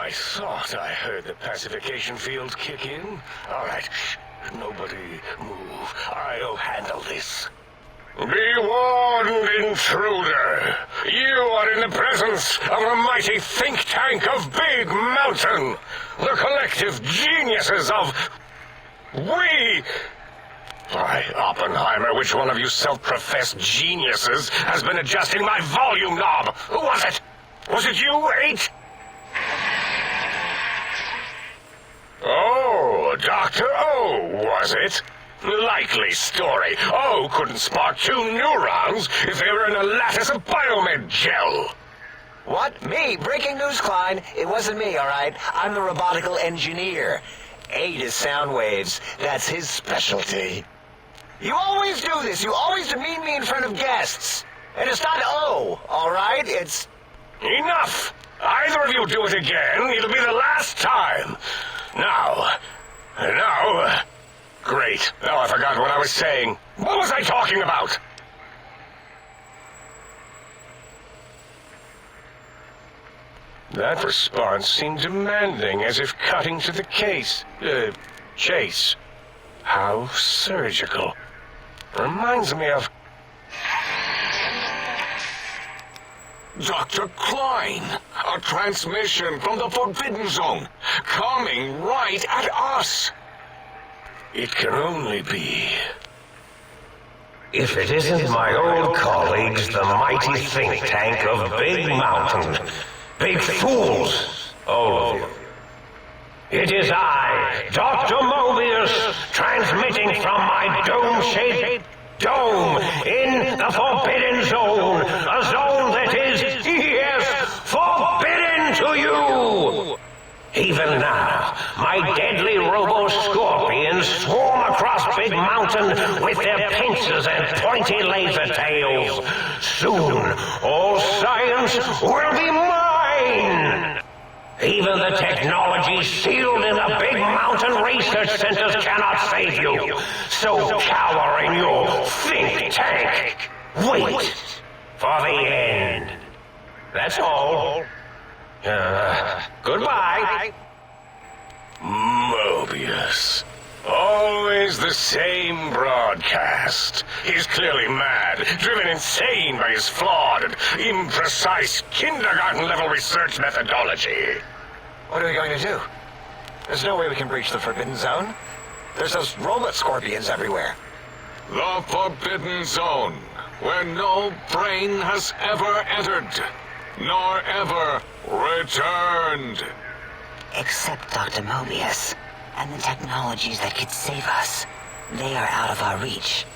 I thought I heard the pacification field kick in. All right, shh. Nobody move. I'll handle this. Be warned, intruder. You are in the presence of the mighty think tank of Big Mountain. The collective geniuses of... We... Why, Oppenheimer, which one of you self-professed geniuses has been adjusting my volume knob? Who was it? Was it you, 8? Oh, Dr. O, was it? Likely story. O couldn't spark 2 neurons if they were in a lattice of biomed gel. What? Me? Breaking news, Klein. It wasn't me, all right? I'm the robotical engineer. 8 is sound waves. That's his specialty. You always do this. You always demean me in front of guests. And it's not O, all right? It's... Enough! Either of you do it again, it'll be the last time. Now... Great. Now I forgot what I was saying. What was I talking about? That response seemed demanding, as if cutting to the chase. How surgical. Reminds me of... Dr. Klein, a transmission from the Forbidden Zone, coming right at us. It can only be... If it isn't my old colleagues, the mighty think tank of Big Mountain. Big fools, all of you. It is I, Dr. Morbius, transmitting from my dome-shaped dome in the Forbidden Zone, a zone that is, yes, forbidden to you! Even now, my deadly robo-scorpions swarm across Big Mountain with their pincers and pointy laser tails. Soon, all science will be mine! Even the technology sealed in the Big Mountain research centers cannot save you. So cower in your think tank. Wait for the end. That's all. Goodbye. Morbius. Always the same broadcast. He's clearly mad, driven insane by his flawed and imprecise kindergarten-level research methodology. What are we going to do? There's no way we can breach the Forbidden Zone. There's those robot scorpions everywhere. The Forbidden Zone, where no brain has ever entered, nor ever returned. Except Dr. Morbius, and the technologies that could save us. They are out of our reach.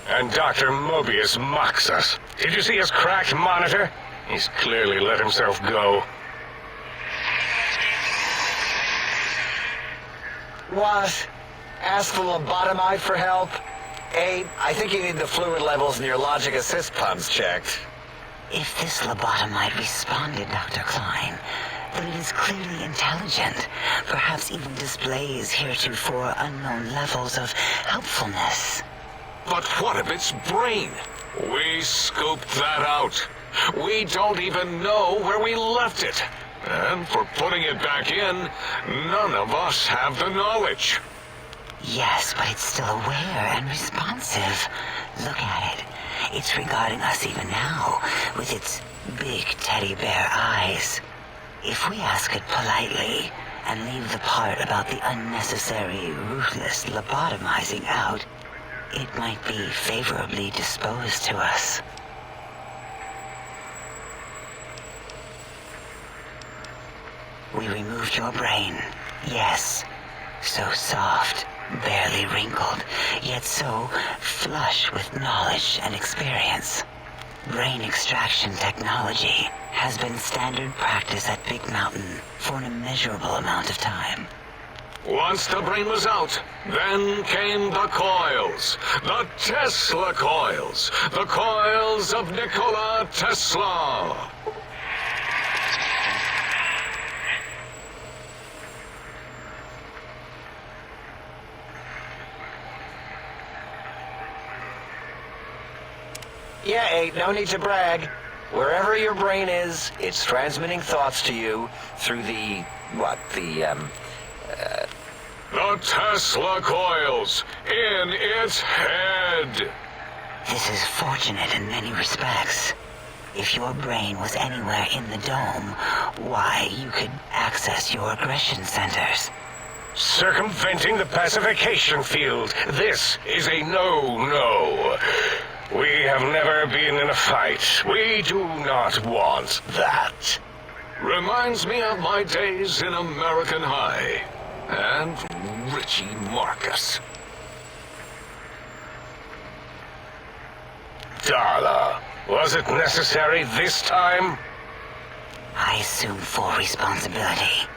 And Dr. Morbius mocks us. Did you see his cracked monitor? He's clearly let himself go. What? Ask the lobotomite for help? 8, I think you need the fluid levels in your logic assist pumps checked. If this lobotomite responded, Dr. Klein, then it is clearly intelligent, perhaps even displays heretofore unknown levels of helpfulness. But what of its brain? We scooped that out. We don't even know where we left it. And for putting it back in, none of us have the knowledge. Yes, but it's still aware and responsive. Look at it. It's regarding us even now, with its big teddy bear eyes. If we ask it politely, and leave the part about the unnecessary, ruthless lobotomizing out, it might be favorably disposed to us. We removed your brain, yes. So soft, barely wrinkled, yet so flush with knowledge and experience. Brain extraction technology has been standard practice at Big Mountain for an immeasurable amount of time. Once the brain was out, then came the coils. The Tesla coils. The coils of Nikola Tesla. Yeah, 8, no need to brag. Wherever your brain is, it's transmitting thoughts to you through the The Tesla coils in its head. This is fortunate in many respects. If your brain was anywhere in the dome, why, you could access your aggression centers. Circumventing the pacification field. This is a no-no. We have never been in a fight. We do not want that. Reminds me of my days in American High. And Richie Marcus. Dala, was it necessary this time? I assume full responsibility.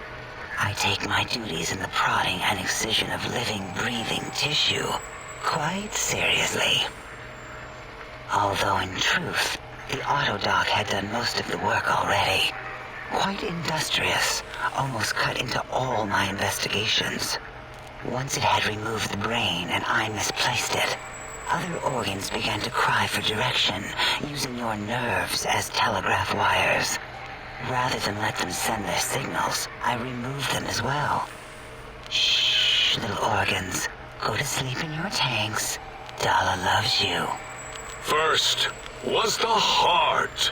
I take my duties in the prodding and excision of living, breathing tissue quite seriously. Although in truth, the autodoc had done most of the work already. Quite industrious, almost cut into all my investigations. Once it had removed the brain and I misplaced it, other organs began to cry for direction, using your nerves as telegraph wires. Rather than let them send their signals, I removed them as well. Shh, little organs. Go to sleep in your tanks. Dala loves you. First was the heart.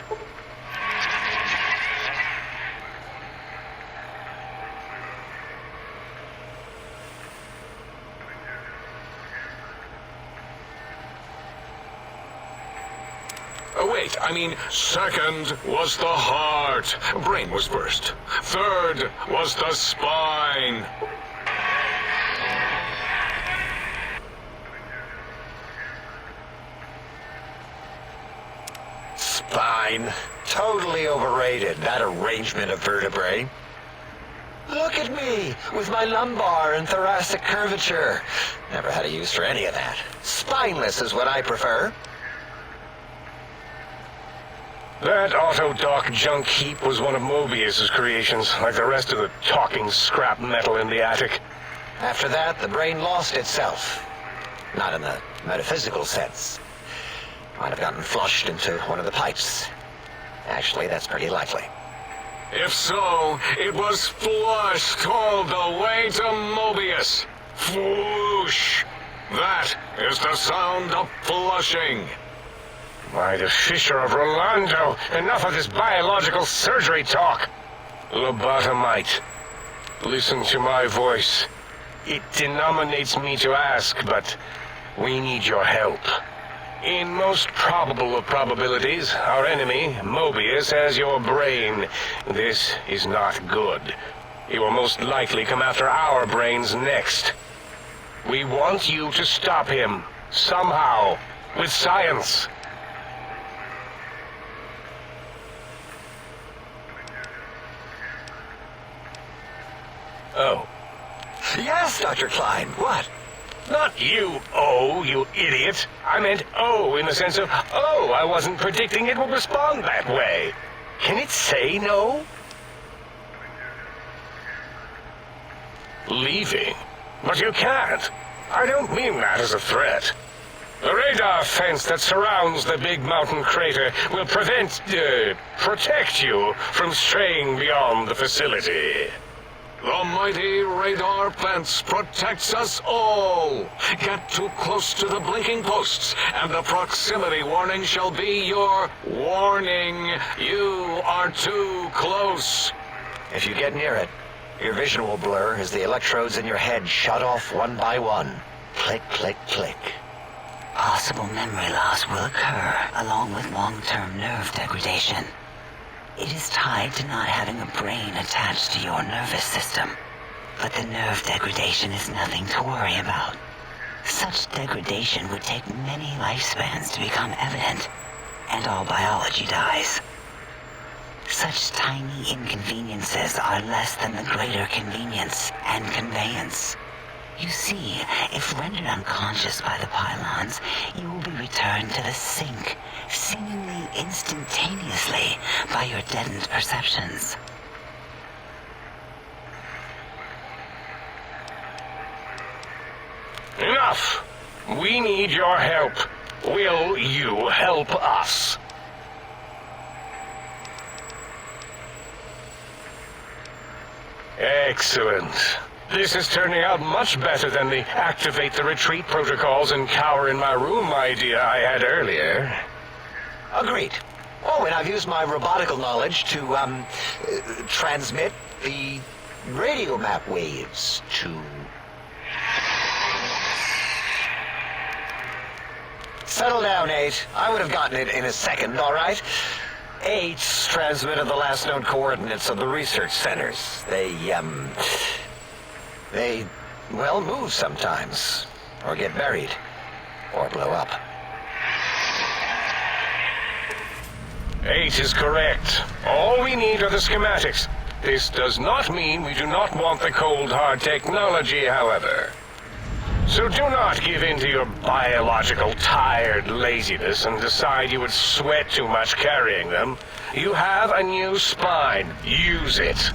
Wait, I mean, second was the heart. Brain was first. Third was the spine. spine. Totally overrated, that arrangement of vertebrae. Look at me, with my lumbar and thoracic curvature. Never had a use for any of that. Spineless is what I prefer. That autodoc junk heap was one of Morbius's creations, like the rest of the talking scrap metal in the attic. After that, the brain lost itself. Not in the metaphysical sense. Might have gotten flushed into one of the pipes. Actually, that's pretty likely. If so, it was flushed all the way to Morbius. Flush! That is the sound of flushing. By the Fisher of Rolando, enough of this biological surgery talk. Lobotomite, listen to my voice. It denominates me to ask, but we need your help. In most probable of probabilities, our enemy, Morbius, has your brain. This is not good. He will most likely come after our brains next. We want you to stop him, somehow, with science. Oh. Yes, Dr. Klein, what? Not you, oh, you idiot. I meant oh in the sense of, oh, I wasn't predicting it would respond that way. Can it say no? Leaving? But you can't. I don't mean that as a threat. The radar fence that surrounds the big mountain crater will protect you from straying beyond the facility. The mighty radar fence protects us all. Get too close to the blinking posts, and the proximity warning shall be your warning. You are too close. If you get near it, your vision will blur as the electrodes in your head shut off one by one. Click, click, click. Possible memory loss will occur, along with long-term nerve degradation. It is tied to not having a brain attached to your nervous system. But the nerve degradation is nothing to worry about. Such degradation would take many lifespans to become evident, and all biology dies. Such tiny inconveniences are less than the greater convenience and conveyance. You see, if rendered unconscious by the pylons, you will be returned to the sink, seemingly instantaneously by your deadened perceptions. Enough! We need your help. Will you help us? Excellent. This is turning out much better than the activate the retreat protocols and cower in my room idea I had earlier. Agreed. Oh, and I've used my robotical knowledge to, transmit the radio map waves to... Settle down, 8. I would have gotten it in a second, all right? 8's transmitted the last known coordinates of the research centers. They, well, move sometimes. Or get buried. Or blow up. 8 is correct. All we need are the schematics. This does not mean we do not want the cold, hard technology, however. So do not give in to your biological tired laziness and decide you would sweat too much carrying them. You have a new spine. Use it.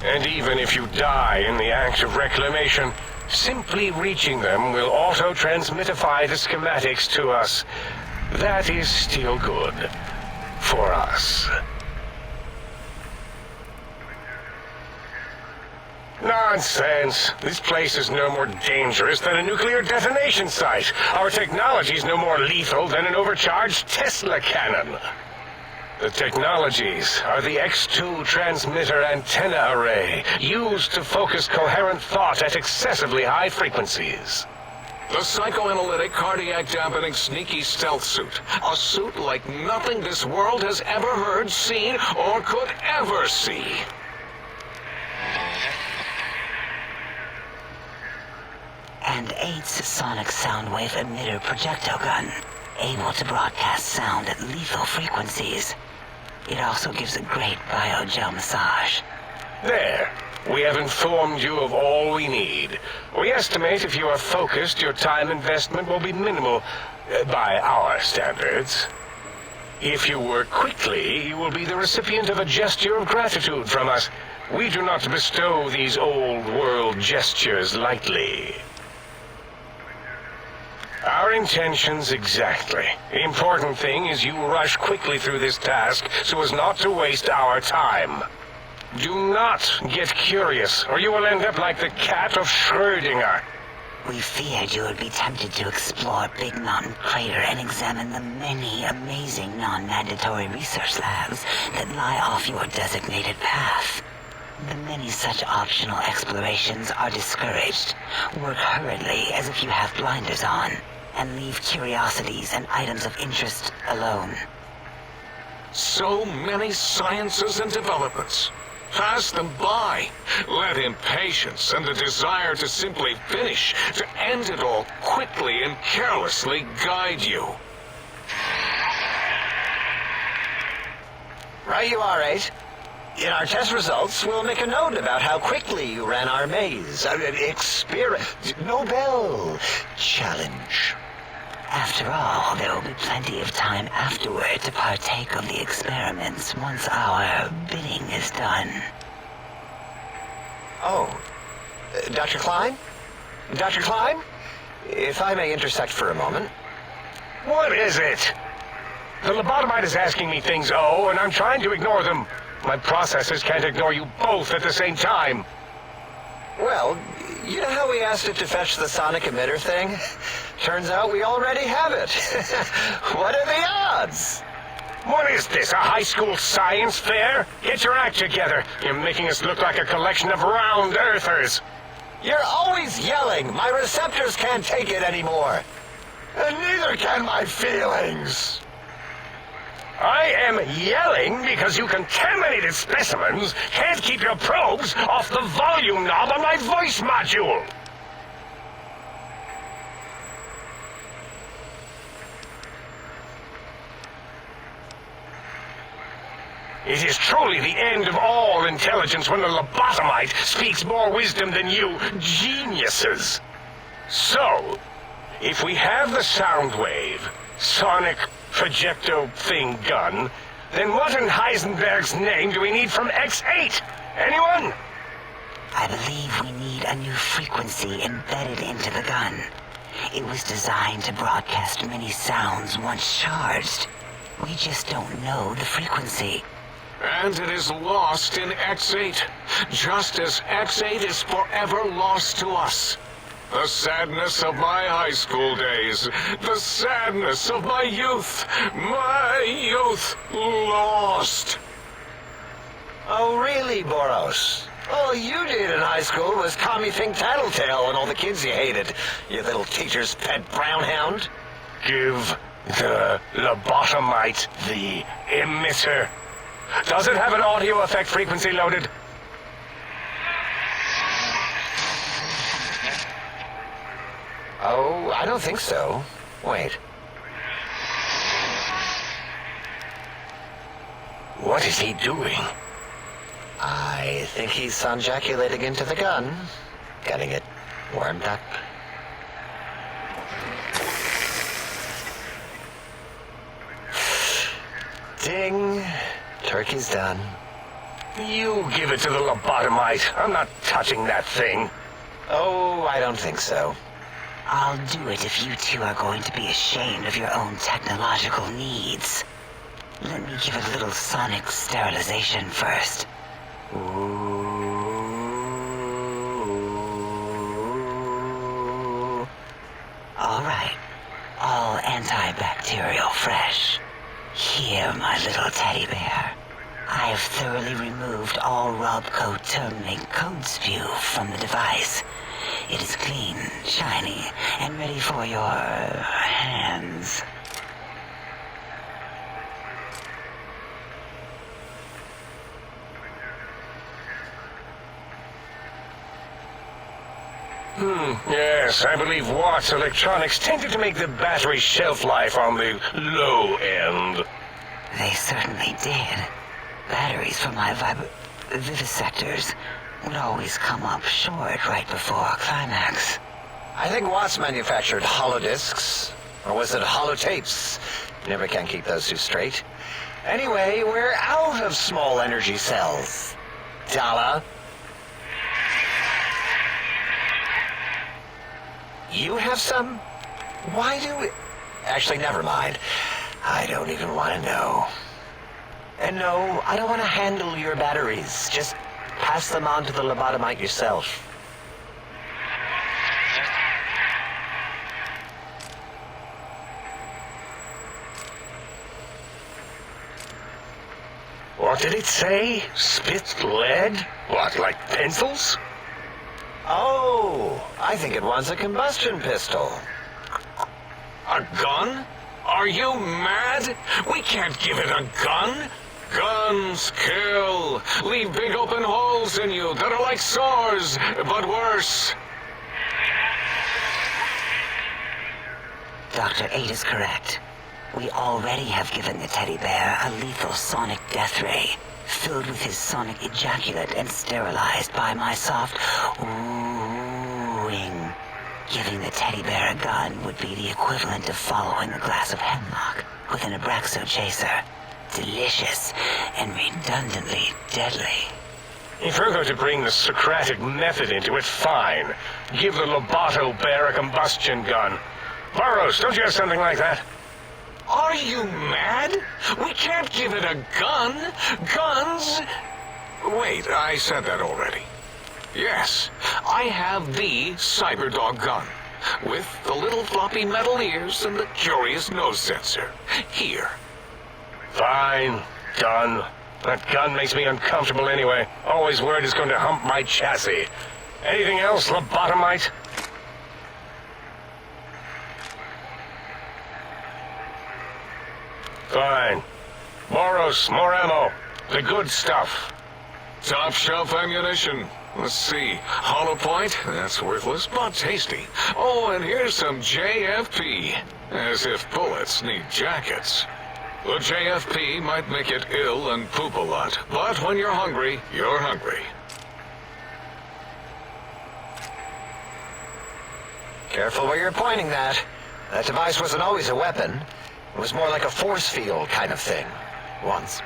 And even if you die in the act of reclamation, simply reaching them will auto-transmitify the schematics to us. That is still good. For us. Nonsense. This place is no more dangerous than a nuclear detonation site. Our technology is no more lethal than an overcharged Tesla cannon. The technologies are the X2 transmitter antenna array, used to focus coherent thought at excessively high frequencies. The psychoanalytic, cardiac-dampening, sneaky stealth suit. A suit like nothing this world has ever heard, seen, or could ever see. And 8's sonic sound wave emitter projectile gun, able to broadcast sound at lethal frequencies. It also gives a great biogel massage. There. We have informed you of all we need. We estimate if you are focused, your time investment will be minimal, by our standards. If you work quickly, you will be the recipient of a gesture of gratitude from us. We do not bestow these old-world gestures lightly. Our intentions exactly. The important thing is you rush quickly through this task so as not to waste our time. Do not get curious, or you will end up like the cat of Schrödinger. We feared you would be tempted to explore Big Mountain Crater and examine the many amazing non-mandatory research labs that lie off your designated path. The many such optional explorations are discouraged. Work hurriedly as if you have blinders on, and leave curiosities and items of interest alone. So many sciences and developments. Pass them by. Let impatience and the desire to simply finish, to end it all quickly and carelessly guide you. Right you are, 8. In our test results, we'll make a note about how quickly you ran our maze. Nobel challenge. After all, there will be plenty of time afterward to partake of the experiments once our bidding is done. Oh, Dr. Klein? Dr. Klein? If I may intersect for a moment. What is it? The lobotomite is asking me things, and I'm trying to ignore them. My processors can't ignore you both at the same time. Well, you know how we asked it to fetch the sonic emitter thing? Turns out we already have it. What are the odds? What is this, a high school science fair? Get your act together. You're making us look like a collection of round earthers. You're always yelling. My receptors can't take it anymore. And neither can my feelings. I am yelling because you contaminated specimens can't keep your probes off the volume knob on my voice module. It is truly the end of all intelligence when the lobotomite speaks more wisdom than you geniuses. So, if we have the sound wave, sonic projecto thing gun, then what in Heisenberg's name do we need from X8? Anyone? I believe we need a new frequency embedded into the gun. It was designed to broadcast many sounds once charged. We just don't know the frequency. and it is lost in X8, just as X8 is forever lost to us. The sadness of my high school days, the sadness of my youth lost. Oh, really, Borous? All you did in high school was Tommy Fink Tattletale and all the kids you hated, you little teacher's pet brown hound. Give the lobotomite the emitter. Does it have an audio effect frequency loaded? Oh, I don't think so. Wait. What is he doing? I think he's sonjaculating into the gun, getting it warmed up. Ding. Turkey's done. You give it to the lobotomite. I'm not touching that thing. Oh, I don't think so. I'll do it if you two are going to be ashamed of your own technological needs. Let me give it a little sonic sterilization first. Ooh. All right. All antibacterial fresh. Here, my little teddy bear. I have thoroughly removed all rub coat terminate code spew from the device. It is clean, shiny, and ready for your hands. Yes, I believe Watt's Electronics tended to make the battery shelf life on the low end. They certainly did. Batteries for my vivisectors would always come up short right before climax. I think Watts manufactured holodiscs. Or was it holotapes? Never can keep those two straight. Anyway, we're out of small energy cells. Dala. You have some? Why do we... Actually, never mind. I don't even want to know. And no, I don't want to handle your batteries. Just pass them on to the lobotomite yourself. What did it say? Spit lead? What, like pencils? Oh, I think it wants a combustion pistol. A gun? Are you mad? We can't give it a gun. Guns kill. Leave big open holes in you that are like sores, but worse. Dr. 8 is correct. We already have given the teddy bear a lethal sonic death ray, filled with his sonic ejaculate and sterilized by my soft oohing. Giving the teddy bear a gun would be the equivalent of following a glass of hemlock with an Abraxo chaser. Delicious and redundantly deadly. If you're going to bring the Socratic method into it, fine. Give the Loboto bear a combustion gun. Borous, don't you have something like that? Are you mad? We can't give it a gun. Guns... Wait, I said that already. Yes, I have the Cyberdog gun, with the little floppy metal ears and the curious nose sensor. Here. Fine. Done. That gun makes me uncomfortable anyway. Always worried it's going to hump my chassis. Anything else, lobotomite? Fine. Borous, more ammo. The good stuff. Top shelf ammunition. Let's see. Hollow point? That's worthless, but tasty. Oh, and here's some JFP. As if bullets need jackets. The JFP might make it ill and poop a lot, but when you're hungry, you're hungry. Careful where you're pointing that. That device wasn't always a weapon. It was more like a force field kind of thing. Once.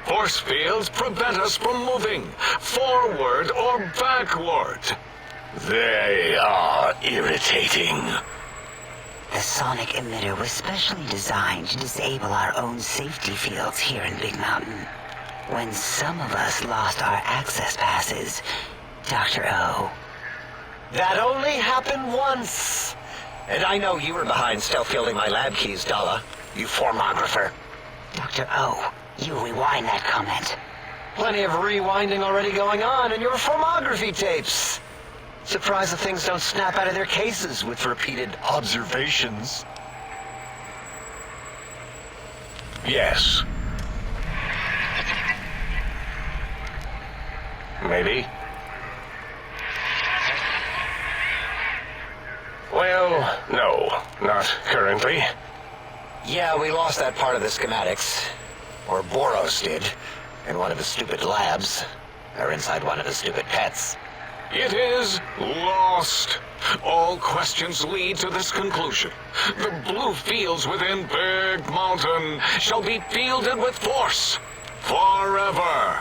Force fields prevent us from moving, forward or backward. They are irritating. The sonic emitter was specially designed to disable our own safety fields here in Big Mountain. when some of us lost our access passes, Dr. O. That only happened once. And I know you were behind stealth fielding my lab keys, Dala. You formographer. Dr. O, you rewind that comment. Plenty of rewinding already going on in your formography tapes. Surprised the things don't snap out of their cases with repeated observations. Yes. Maybe. Well, no, not currently. Yeah, we lost that part of the schematics. Or Borous did. In one of his stupid labs. Or inside one of his stupid pets. It is lost. All questions lead to this conclusion. The blue fields within Big Mountain shall be fielded with force. Forever.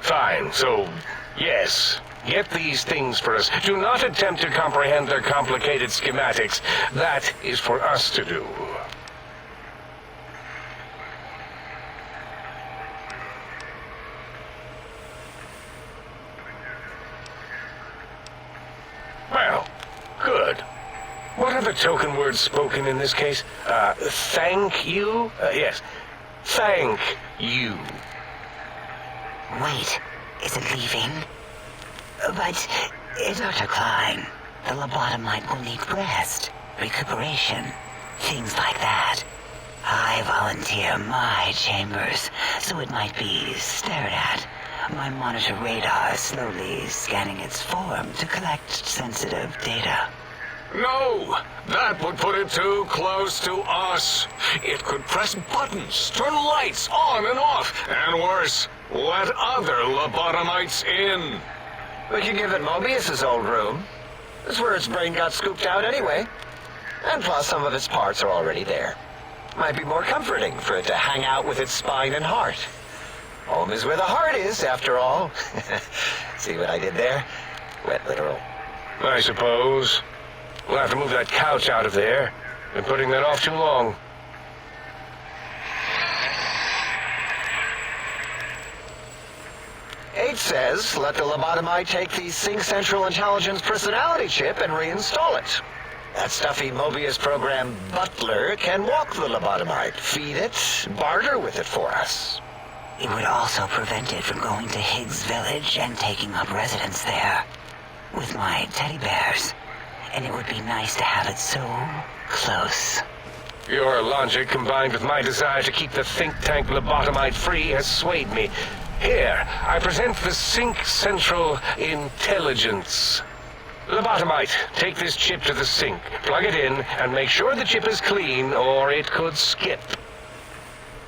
Fine, so, yes. Get these things for us. Do not attempt to comprehend their complicated schematics. That is for us to do. Well, good. What are the token words spoken in this case? Thank you? Yes. Thank you. Wait, is it leaving? But, Dr. Klein, the lobotomite will need rest, recuperation, things like that. I volunteer my chambers, so it might be stared at. My monitor radar slowly scanning its form to collect sensitive data. No, that would put it too close to us. It could press buttons, turn lights on and off, and worse, let other lobotomites in. We could give it Morbius's old room. That's where its brain got scooped out anyway. And plus some of its parts are already there. Might be more comforting for it to hang out with its spine and heart. Home is where the heart is, after all. See what I did there? Wet literal. I suppose. We'll have to move that couch out of there. Been putting that off too long. H says, let the lobotomite take the Sync Central Intelligence personality chip and reinstall it. That stuffy Morbius program butler can walk the lobotomite, feed it, barter with it for us. It would also prevent it from going to Higgs Village and taking up residence there. With my teddy bears. And it would be nice to have it so close. Your logic, combined with my desire to keep the think tank lobotomite free, has swayed me. Here, I present the Sync Central Intelligence. Lobotomite, take this chip to the sink, plug it in, and make sure the chip is clean, or it could skip.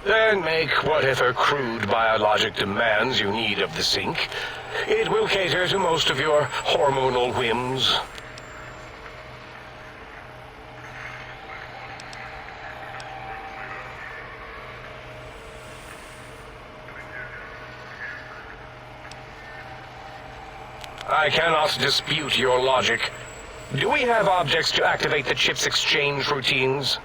Then make whatever crude biologic demands you need of the sink. It will cater to most of your hormonal whims. I cannot dispute your logic. Do we have objects to activate the chip's exchange routines?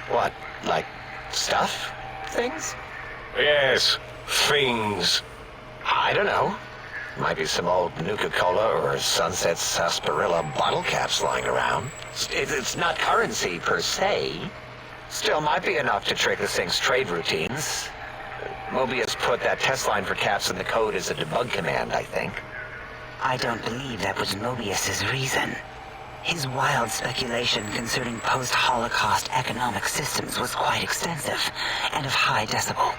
What, like stuff? Things? Yes, things. I don't know. Might be some old Nuka-Cola or Sunset Sarsaparilla bottle caps lying around. It's not currency per se. Still might be enough to trick the Sync's trade routines. Morbius put that test line for caps in the code as a debug command, I think. I don't believe that was Morbius's reason. His wild speculation concerning post-Holocaust economic systems was quite extensive and of high decibel.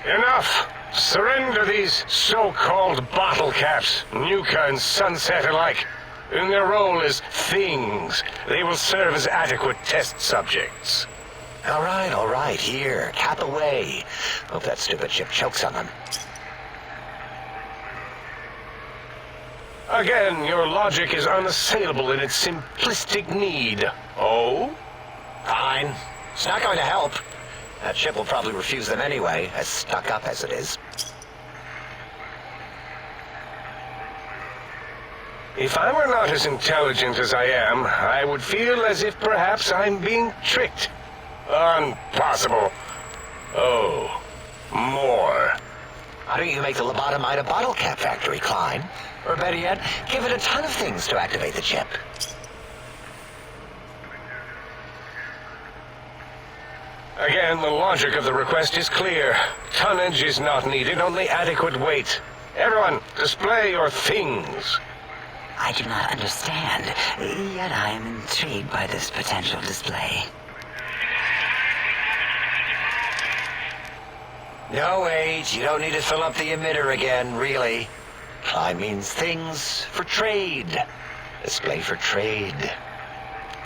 Enough! Surrender these so-called bottle caps, Nuka and Sunset alike. In their role as things, they will serve as adequate test subjects. All right, here, cap away. Hope that stupid chip chokes on them. Again, your logic is unassailable in its simplistic need. Oh? Fine. It's not going to help. That chip will probably refuse them anyway, as stuck up as it is. If I were not as intelligent as I am, I would feel as if perhaps I'm being tricked. Impossible. Oh, more. Why don't you make the lobotomite a bottle cap factory, Klein? Or better yet, give it a ton of things to activate the chip. Again, the logic of the request is clear. Tonnage is not needed, only adequate weight. Everyone, display your things. I do not understand, yet I am intrigued by this potential display. No, wait, you don't need to fill up the emitter again, really. Klein means things for trade. Display for trade.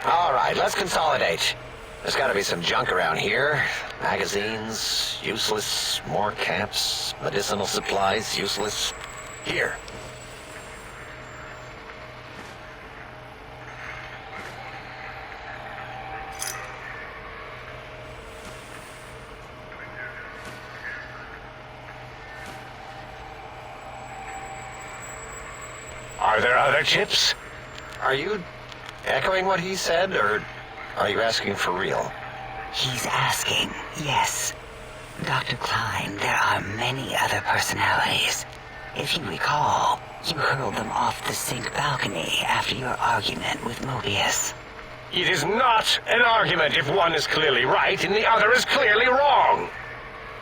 All right, let's consolidate. There's got to be some junk around here. Magazines, useless. More caps, medicinal supplies, useless. Here. Are there other chips? Are you echoing what he said, or are you asking for real? He's asking, yes. Dr. Klein, there are many other personalities. If you recall, you hurled them off the sink balcony after your argument with Morbius. It is not an argument if one is clearly right and the other is clearly wrong.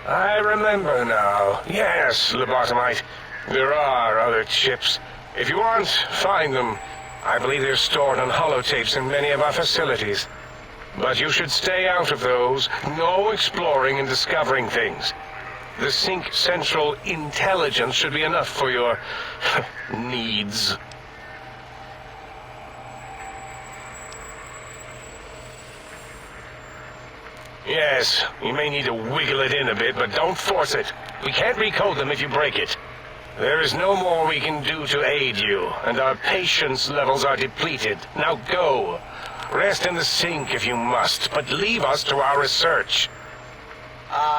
I remember now. Yes, lobotomite. There are other chips. If you want, find them. I believe they're stored on holotapes in many of our facilities. But you should stay out of those. No exploring and discovering things. The Sync Central intelligence should be enough for your needs. Yes, you may need to wiggle it in a bit, but don't force it. We can't recode them if you break it. There is no more we can do to aid you, and our patience levels are depleted. Now go. Rest in the sink if you must, but leave us to our research.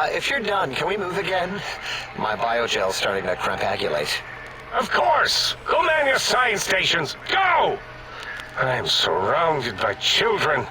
If you're done, can we move again? My biogel's starting to crampagulate. Of course! Go man your science stations! Go! I'm surrounded by children.